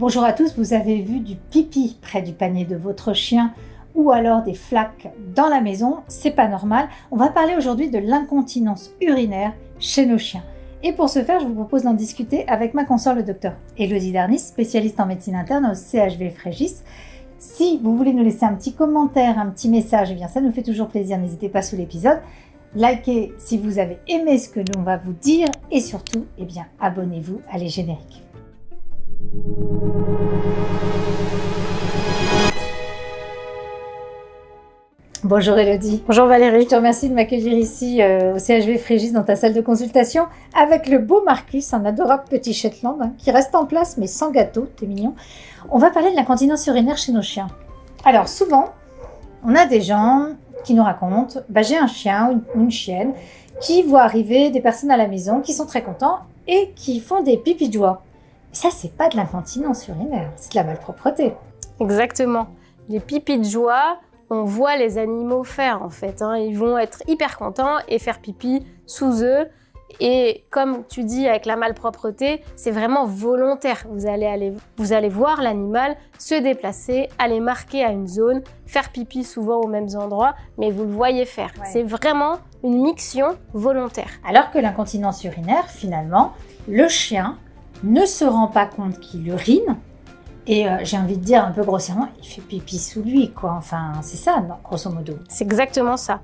Bonjour à tous, vous avez vu du pipi près du panier de votre chien ou alors des flaques dans la maison, c'est pas normal. On va parler aujourd'hui de l'incontinence urinaire chez nos chiens. Et pour ce faire, je vous propose d'en discuter avec ma consoeur, le docteur Élodie Darnis, spécialiste en médecine interne au CHV Frégis. Si vous voulez nous laisser un petit commentaire, un petit message, eh bien ça nous fait toujours plaisir, n'hésitez pas sous l'épisode. Likez si vous avez aimé ce que l'on va vous dire et surtout, eh bien, abonnez-vous à les génériques. Bonjour Élodie. Bonjour Valérie. Je te remercie de m'accueillir ici au CHV Frégis dans ta salle de consultation avec le beau Marcus, un adorable petit Shetland qui reste en place mais sans gâteau, t'es mignon. On va parler de l'incontinence urinaire chez nos chiens. Alors souvent, on a des gens qui nous racontent, j'ai un chien ou une chienne qui voit arriver des personnes à la maison qui sont très contents et qui font des pipis de joie. Ça, c'est pas de l'incontinence urinaire, c'est de la malpropreté. Exactement. Les pipis de joie, on voit les animaux faire en fait. Ils vont être hyper contents et faire pipi sous eux. Et comme tu dis avec la malpropreté, c'est vraiment volontaire. Vous allez voir l'animal se déplacer, aller marquer à une zone, faire pipi souvent aux mêmes endroits, mais vous le voyez faire. Ouais. C'est vraiment une miction volontaire. Alors que l'incontinence urinaire, finalement, le chien ne se rend pas compte qu'il urine. Et j'ai envie de dire un peu grossièrement, il fait pipi sous lui, quoi. Enfin, c'est ça, non, grosso modo. C'est exactement ça.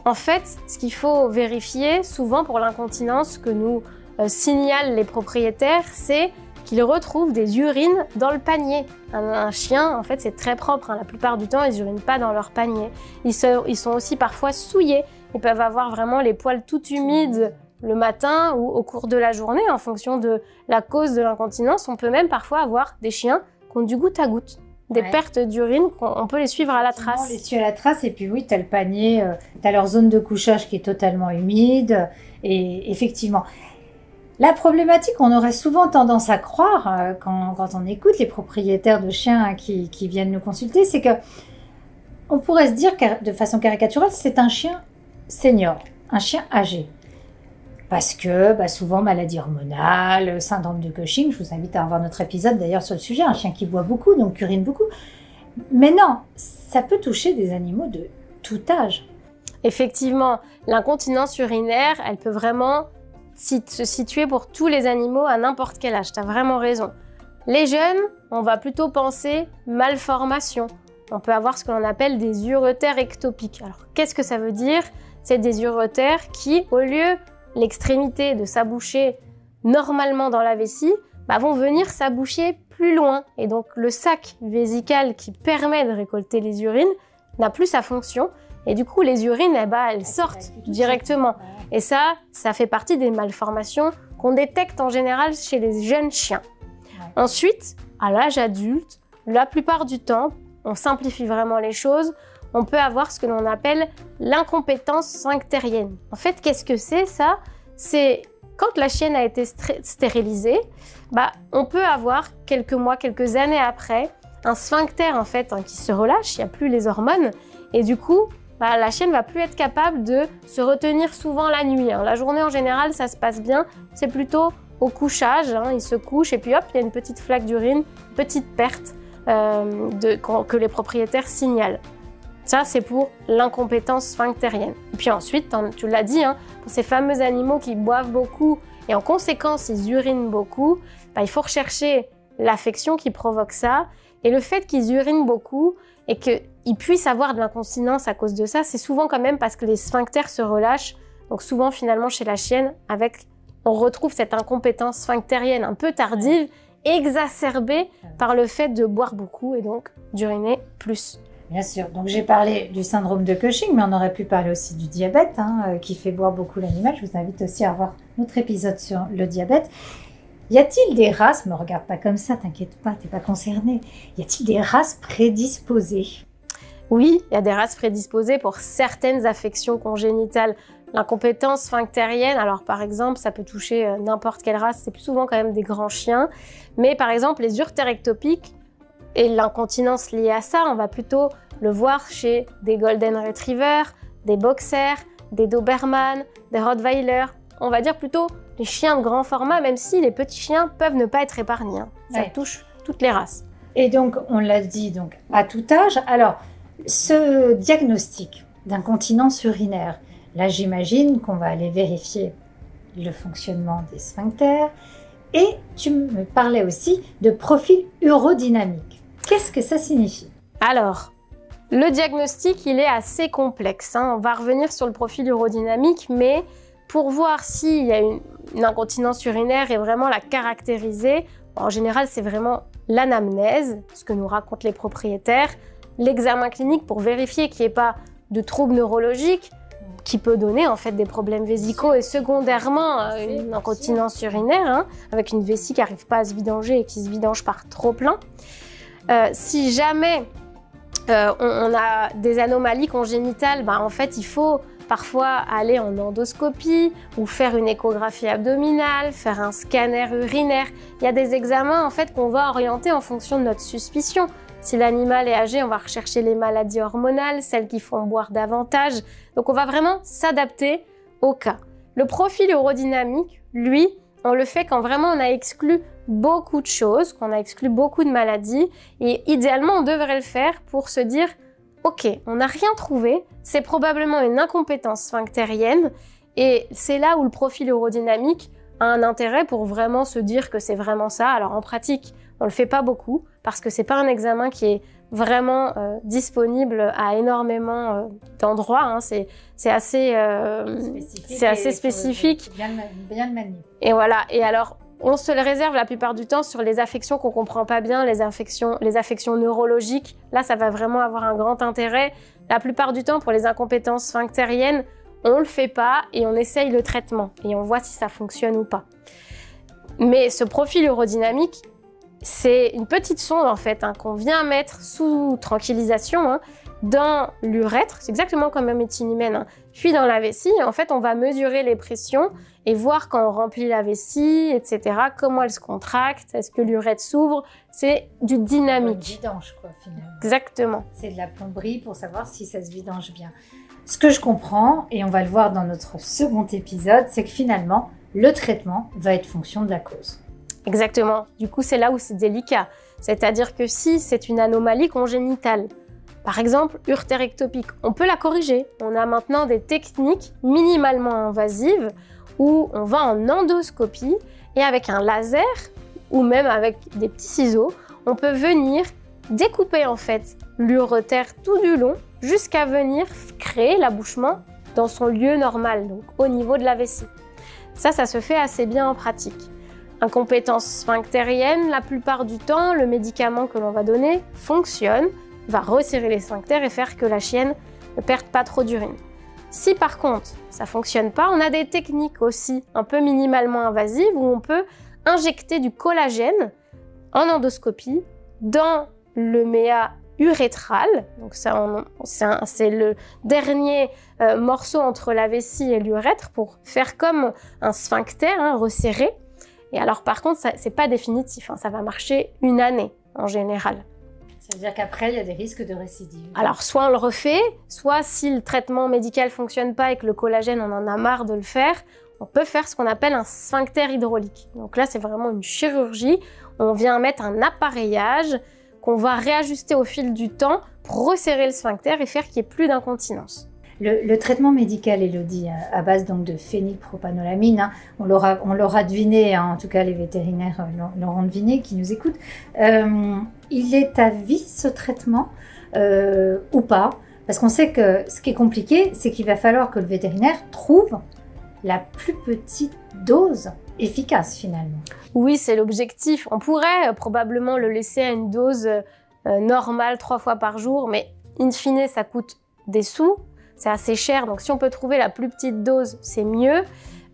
En fait, ce qu'il faut vérifier souvent pour l'incontinence que nous signalent les propriétaires, c'est qu'ils retrouvent des urines dans le panier. Un chien, en fait, c'est très propre. La plupart du temps, ils n'urinent pas dans leur panier. Ils sont aussi parfois souillés. Ils peuvent avoir vraiment les poils tout humides le matin ou au cours de la journée, en fonction de la cause de l'incontinence. On peut même parfois avoir des chiens qui ont du goutte à goutte. Des pertes d'urine, on peut les suivre à la trace. On les suit à la trace et puis oui, tu as le panier, tu as leur zone de couchage qui est totalement humide et effectivement. La problématique, on aurait souvent tendance à croire quand on écoute les propriétaires de chiens qui viennent nous consulter, c'est que on pourrait se dire de façon caricaturale, c'est un chien senior, un chien âgé. Parce que souvent maladie hormonale, syndrome de Cushing, je vous invite à revoir notre épisode d'ailleurs sur le sujet, un chien qui boit beaucoup, donc urine beaucoup. Mais non, ça peut toucher des animaux de tout âge. Effectivement, l'incontinence urinaire, elle peut vraiment se situer pour tous les animaux à n'importe quel âge, tu as vraiment raison. Les jeunes, on va plutôt penser malformation. On peut avoir ce que l'on appelle des uretères ectopiques. Alors, qu'est-ce que ça veut dire? C'est des uretères qui, au lieu l'extrémité de s'aboucher normalement dans la vessie, vont venir s'aboucher plus loin. Et donc, le sac vésical qui permet de récolter les urines n'a plus sa fonction. Et du coup, les urines, elles sortent directement. Et ça fait partie des malformations qu'on détecte en général chez les jeunes chiens. Ensuite, à l'âge adulte, la plupart du temps, on simplifie vraiment les choses, on peut avoir ce que l'on appelle l'incompétence sphinctérienne. En fait, qu'est-ce que c'est ça? C'est quand la chienne a été stérilisée, on peut avoir quelques mois, quelques années après, un sphincter en fait qui se relâche, il n'y a plus les hormones, et du coup, la chienne va plus être capable de se retenir souvent la nuit. La journée en général, ça se passe bien, c'est plutôt au couchage, il se couche et puis hop, il y a une petite flaque d'urine, petite perte que les propriétaires signalent. Ça, c'est pour l'incompétence sphinctérienne. Et puis ensuite, tu l'as dit, pour ces fameux animaux qui boivent beaucoup et en conséquence, ils urinent beaucoup, il faut rechercher l'affection qui provoque ça. Et le fait qu'ils urinent beaucoup et qu'ils puissent avoir de l'incontinence à cause de ça, c'est souvent quand même parce que les sphincters se relâchent. Donc souvent, finalement, chez la chienne, on retrouve cette incompétence sphinctérienne un peu tardive, exacerbée par le fait de boire beaucoup et donc d'uriner plus. Bien sûr, donc j'ai parlé du syndrome de Cushing, mais on aurait pu parler aussi du diabète, qui fait boire beaucoup l'animal. Je vous invite aussi à revoir notre épisode sur le diabète. Y a-t-il des races, me regarde pas comme ça, t'inquiète pas, t'es pas concernée. Y a-t-il des races prédisposées? Oui, il y a des races prédisposées pour certaines affections congénitales. L'incompétence sphinctérienne, alors par exemple, ça peut toucher n'importe quelle race, c'est plus souvent quand même des grands chiens. Mais par exemple, les uretères ectopiques, et l'incontinence liée à ça, on va plutôt le voir chez des Golden Retriever, des Boxers, des Doberman, des Rottweiler. On va dire plutôt les chiens de grand format, même si les petits chiens peuvent ne pas être épargnés. Ça touche toutes les races. Et donc, on l'a dit, donc à tout âge. Alors, ce diagnostic d'incontinence urinaire, là, j'imagine qu'on va aller vérifier le fonctionnement des sphincters. Et tu me parlais aussi de profil urodynamique. Qu'est-ce que ça signifie? Alors, le diagnostic, il est assez complexe, hein. On va revenir sur le profil urodynamique, mais pour voir s'il y a une incontinence urinaire et vraiment la caractériser, en général, c'est vraiment l'anamnèse, ce que nous racontent les propriétaires, l'examen clinique pour vérifier qu'il n'y ait pas de troubles neurologiques qui peut donner en fait des problèmes vésicaux et secondairement une incontinence urinaire, hein, avec une vessie qui n'arrive pas à se vidanger et qui se vidange par trop plein. Si jamais on a des anomalies congénitales, en fait, il faut parfois aller en endoscopie ou faire une échographie abdominale, faire un scanner urinaire. Il y a des examens en fait qu'on va orienter en fonction de notre suspicion. Si l'animal est âgé, on va rechercher les maladies hormonales, celles qui font boire davantage. Donc on va vraiment s'adapter au cas. Le profil urodynamique, lui, on le fait quand vraiment on a exclu beaucoup de choses, qu'on a exclu beaucoup de maladies. Et idéalement, on devrait le faire pour se dire « Ok, on n'a rien trouvé, c'est probablement une incompétence sphinctérienne. » Et c'est là où le profil urodynamique a un intérêt pour vraiment se dire que c'est vraiment ça. Alors en pratique, on le fait pas beaucoup parce que c'est pas un examen qui est vraiment disponible à énormément d'endroits. Hein. C'est assez spécifique. Bien le manier. Et voilà. Et alors, on se le réserve la plupart du temps sur les affections qu'on comprend pas bien, les affections neurologiques. Là, ça va vraiment avoir un grand intérêt. La plupart du temps, pour les incompétences sphinctériennes, on le fait pas et on essaye le traitement et on voit si ça fonctionne ou pas. Mais ce profil urodynamique, c'est une petite sonde en fait qu'on vient mettre sous tranquillisation dans l'urètre. C'est exactement comme la médecine humaine, puis dans la vessie. En fait, on va mesurer les pressions et voir quand on remplit la vessie, etc. Comment elle se contracte, est-ce que l'urètre s'ouvre. C'est du dynamique. Une vidange, quoi, finalement. Exactement. C'est de la plomberie pour savoir si ça se vidange bien. Ce que je comprends, et on va le voir dans notre second épisode, c'est que finalement, le traitement va être fonction de la cause. Exactement. Du coup, c'est là où c'est délicat. C'est-à-dire que si c'est une anomalie congénitale, par exemple urtérectopique, on peut la corriger. On a maintenant des techniques minimalement invasives où on va en endoscopie et avec un laser ou même avec des petits ciseaux, on peut venir découper en fait l'urétère tout du long jusqu'à venir créer l'abouchement dans son lieu normal, donc au niveau de la vessie. Ça se fait assez bien en pratique. Incompétence sphinctérienne, la plupart du temps, le médicament que l'on va donner fonctionne, va resserrer les sphincters et faire que la chienne ne perde pas trop d'urine. Si par contre, ça ne fonctionne pas, on a des techniques aussi un peu minimalement invasives où on peut injecter du collagène en endoscopie dans le méa urétral. Donc c'est le dernier morceau entre la vessie et l'urètre pour faire comme un sphincter resserré. Et alors par contre, c'est pas définitif, ça va marcher une année en général. Ça veut dire qu'après, il y a des risques de récidive. Alors soit on le refait, soit si le traitement médical fonctionne pas et que le collagène, on en a marre de le faire, on peut faire ce qu'on appelle un sphincter hydraulique. Donc là, c'est vraiment une chirurgie. On vient mettre un appareillage qu'on va réajuster au fil du temps pour resserrer le sphincter et faire qu'il n'y ait plus d'incontinence. Le traitement médical, Élodie, à base donc de phénylpropanolamine, on l'aura deviné, en tout cas les vétérinaires l'auront deviné qui nous écoutent. Il est à vie ce traitement ou pas? Parce qu'on sait que ce qui est compliqué, c'est qu'il va falloir que le vétérinaire trouve la plus petite dose efficace finalement. Oui, c'est l'objectif. On pourrait probablement le laisser à une dose normale 3 fois par jour, mais in fine, ça coûte des sous. C'est assez cher, donc si on peut trouver la plus petite dose, c'est mieux.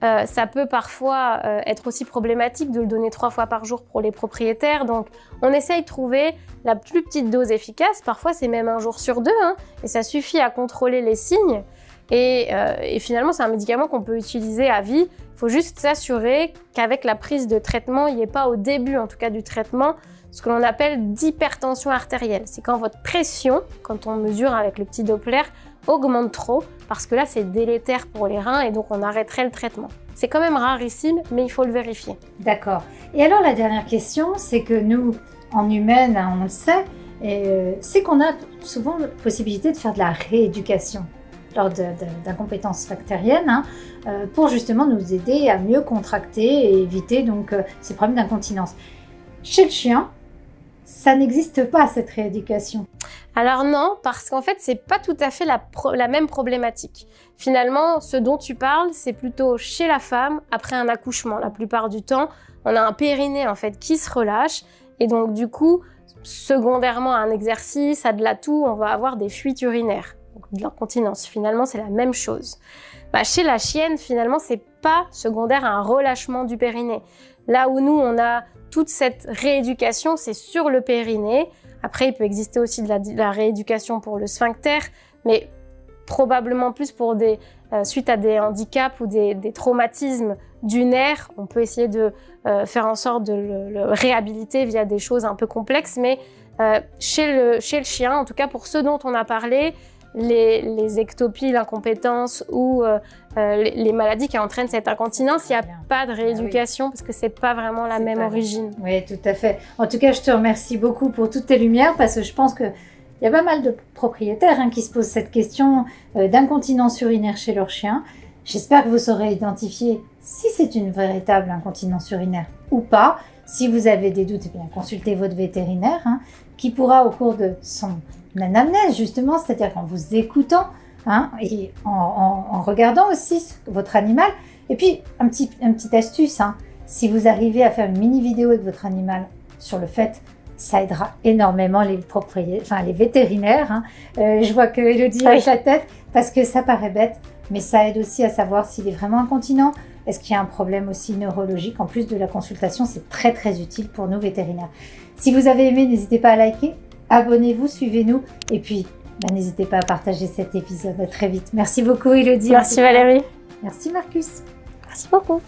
Ça peut parfois être aussi problématique de le donner 3 fois par jour pour les propriétaires. Donc, on essaye de trouver la plus petite dose efficace. Parfois, c'est même 1 jour sur 2, et ça suffit à contrôler les signes. Et finalement, c'est un médicament qu'on peut utiliser à vie. Il faut juste s'assurer qu'avec la prise de traitement, il n'y ait pas au début, en tout cas du traitement, ce que l'on appelle d'hypertension artérielle. C'est quand votre pression, quand on mesure avec le petit Doppler, augmente trop, parce que là, c'est délétère pour les reins et donc on arrêterait le traitement. C'est quand même rarissime, mais il faut le vérifier. D'accord. Et alors, la dernière question, c'est que nous, en humaine, hein, on le sait, c'est qu'on a souvent la possibilité de faire de la rééducation lors d'incompétences bactériennes, hein, pour justement nous aider à mieux contracter et éviter donc ces problèmes d'incontinence. Chez le chien, ça n'existe pas cette rééducation. Alors non, parce qu'en fait, c'est pas tout à fait la même problématique. Finalement, ce dont tu parles, c'est plutôt chez la femme après un accouchement. La plupart du temps, on a un périnée en fait qui se relâche et donc du coup, secondairement à un exercice, à de la toux, on va avoir des fuites urinaires, donc de l'incontinence. Finalement, c'est la même chose. Chez la chienne, finalement, c'est pas secondaire à un relâchement du périnée. Là où nous, on a toute cette rééducation, c'est sur le périnée. Après, il peut exister aussi de la rééducation pour le sphincter, mais probablement plus pour suite à des handicaps ou des traumatismes du nerf. On peut essayer de faire en sorte de le réhabiliter via des choses un peu complexes, mais chez le chien, en tout cas pour ceux dont on a parlé, les ectopies, l'incompétence ou les maladies qui entraînent cette incontinence, il n'y a pas de rééducation parce que c'est pas vraiment la même origine. Oui, tout à fait. En tout cas, je te remercie beaucoup pour toutes tes lumières parce que je pense qu'il y a pas mal de propriétaires qui se posent cette question d'incontinence urinaire chez leur chien. J'espère que vous saurez identifier si c'est une véritable incontinence urinaire ou pas. Si vous avez des doutes, eh bien, consultez votre vétérinaire qui pourra au cours de son anamnèse justement, c'est-à-dire qu'en vous écoutant et en regardant aussi votre animal. Et puis, une petite astuce, si vous arrivez à faire une mini vidéo avec votre animal sur le fait, ça aidera énormément les vétérinaires. Je vois que Élodie hoche la tête parce que ça paraît bête, mais ça aide aussi à savoir s'il est vraiment incontinent. Est-ce qu'il y a un problème aussi neurologique? En plus de la consultation, c'est très très utile pour nous vétérinaires. Si vous avez aimé, n'hésitez pas à liker, abonnez-vous, suivez-nous et puis n'hésitez pas à partager cet épisode. À très vite. Merci beaucoup Élodie. Merci Valérie. Merci Marcus. Merci beaucoup.